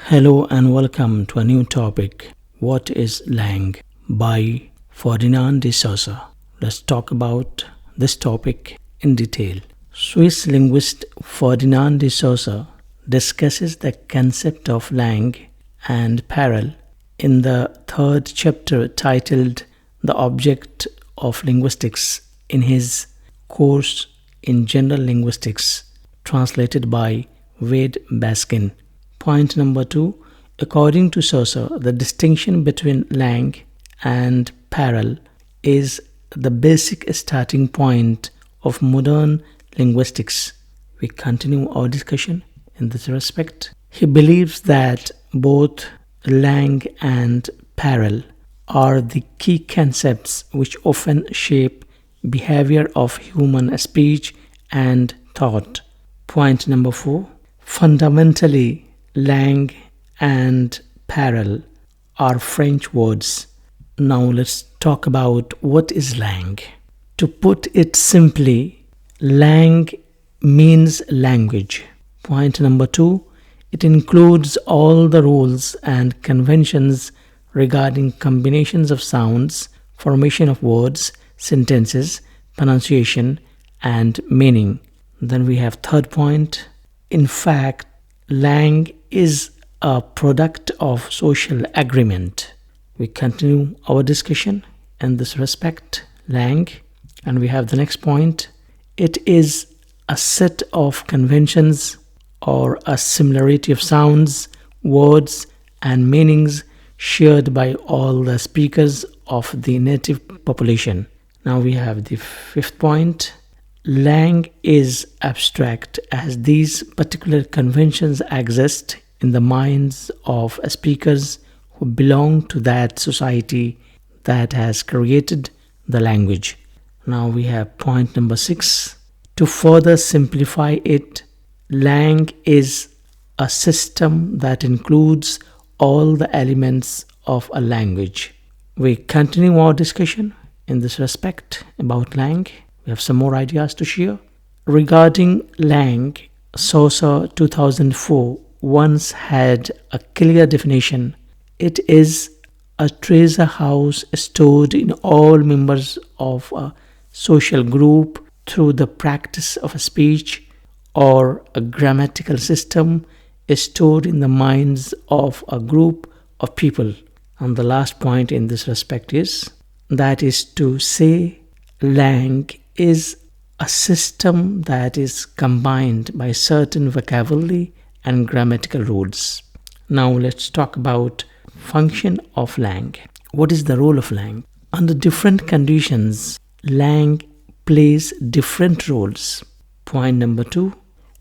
Hello and welcome to a new topic. What is Langue? By Ferdinand de Saussure. Let's talk about this topic in detail. Swiss linguist Ferdinand de Saussure discusses the concept of Langue and Parole in the third chapter titled The Object of Linguistics in his course in General Linguistics, translated by Wade Baskin. Point number 2. According to Saussure, the distinction between Langue and Parole is the basic starting point of modern linguistics. We continue our discussion in this respect. He believes that both Langue and Parole are the key concepts which often shape behavior of human speech and thought. Point number 4. Fundamentally, Langue and Parole are French words. Now let's talk about what is Langue. To put it simply, Langue means language. Point number 2, it includes all the rules and conventions regarding combinations of sounds, formation of words, sentences, pronunciation, and meaning. Then we have third point. In fact, Langue is a product of social agreement. We continue our discussion in this respect, Langue, and we have the next point. It is a set of conventions or a similarity of sounds, words, and meanings shared by all the speakers of the native population. Now we have the fifth point. Langue is abstract as these particular conventions exist in the minds of speakers who belong to that society that has created the language. Now we have point number 6. To further simplify it, Langue is a system that includes all the elements of a language. We continue our discussion in this respect about Langue. We have some more ideas to share. Regarding Langue, Saussure 2004 once had a clear definition. It is a treasure house stored in all members of a social group through the practice of a speech, or a grammatical system stored in the minds of a group of people. And the last point in this respect is to say Langue is a system that is combined by certain vocabulary and grammatical rules. Now let's talk about function of Langue. What is the role of Langue? Under different conditions, Langue plays different roles. Point number 2.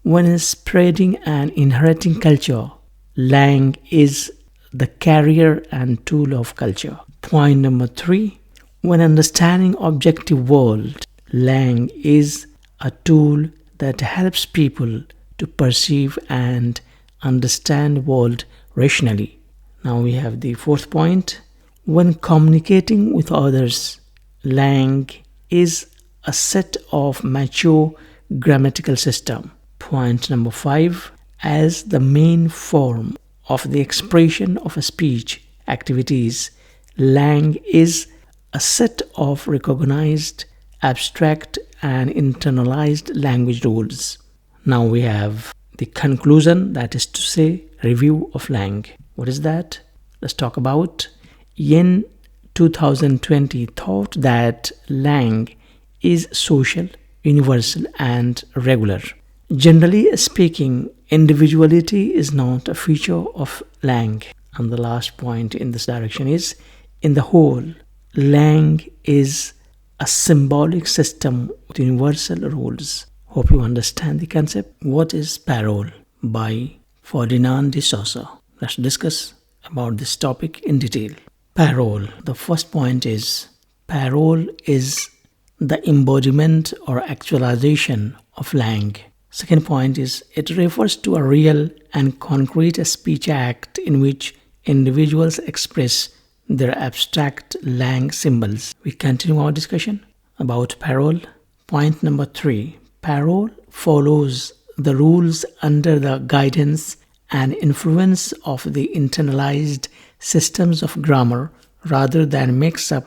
When spreading and inheriting culture, Langue is the carrier and tool of culture. Point number 3. When understanding objective world, Langue is a tool that helps people to perceive and understand world rationally. Now we have the fourth point. When communicating with others, Langue is a set of mature grammatical system. Point number 5. As the main form of the expression of a speech activities, Langue is a set of recognized, abstract, and internalized language rules. Now we have the conclusion, that is to say, review of Langue. What is that? Let's talk about. In 2020, thought that Langue is social, universal, and regular. Generally speaking, individuality is not a feature of Langue. And the last point in this direction is, in the whole, Langue is a symbolic system with universal rules. Hope you understand the concept. What is Parole? By Ferdinand de Saussure. Let's discuss about this topic in detail. Parole. The first point is, Parole is the embodiment or actualization of Langue. Second point is, it refers to a real and concrete speech act in which individuals express their abstract Langue symbols. We continue our discussion about Parole. Point number 3. Parole follows the rules under the guidance and influence of the internalized systems of grammar rather than makes up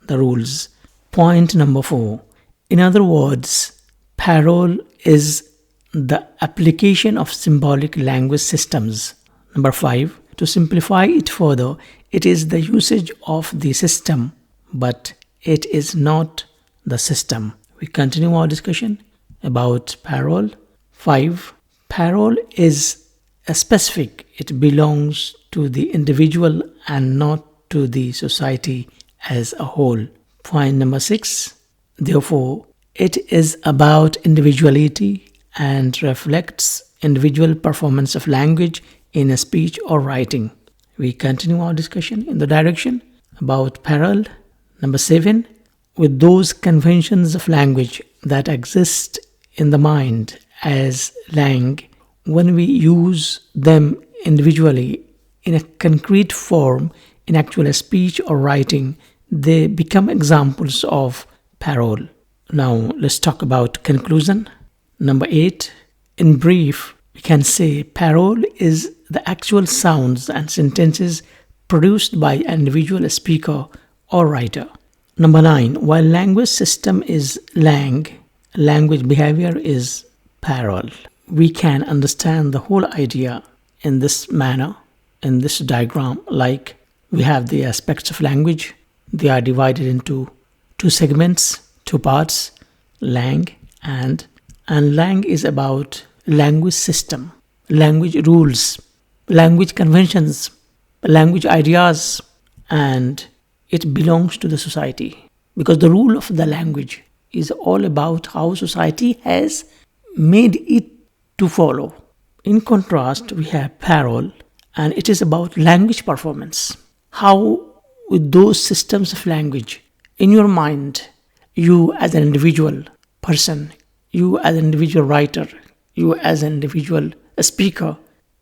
the rules. Point number 4. In other words, parole is the application of symbolic language systems. Number 5. To simplify it further, it is the usage of the system, but it is not the system. We continue our discussion about parole. 5. Parole is a specific. It belongs to the individual and not to the society as a whole. Point number 6. Therefore, it is about individuality and reflects individual performance of language in a speech or writing. We continue our discussion in the direction about parole. Number 7. With those conventions of language that exist in the mind as langue, when we use them individually in a concrete form in actual speech or writing, they become examples of parole. Now let's talk about conclusion. Number 8. In brief, we can say parole is the actual sounds and sentences produced by an individual speaker or writer. Number 9. While language system is langue, language behavior is parole. We can understand the whole idea in this manner, in this diagram, like we have the aspects of language. They are divided into two segments, two parts, langue and langue is about language system, language rules, language conventions, language ideas, and it belongs to the society because the rule of the language is all about how society has made it to follow. In contrast, we have parole, and it is about language performance. How with those systems of language in your mind, you as an individual person, you as an individual writer, you as an individual speaker,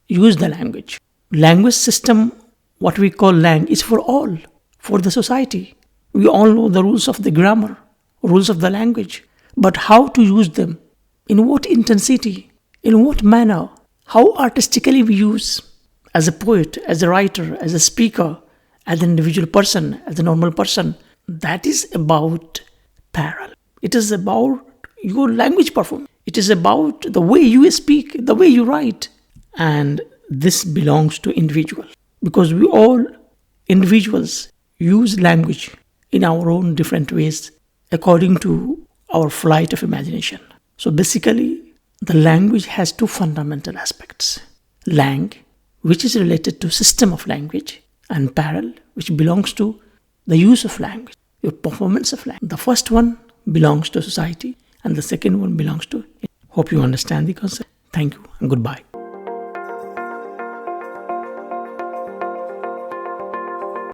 use the language. Language system, what we call langue, is for all, for the society. We all know the rules of the grammar, rules of the language, but how to use them, in what intensity, in what manner, how artistically we use, as a poet, as a writer, as a speaker, as an individual person, as a normal person, that is about parole. It is about your language performance. It is about the way you speak, the way you write. And this belongs to individual. Because we all, individuals, use language in our own different ways according to our flight of imagination. So basically, the language has two fundamental aspects. Langue, which is related to system of language, and parole, which belongs to the use of language, your performance of language. The first one belongs to society, and the second one belongs to. Hope you understand the concept. Thank you and goodbye.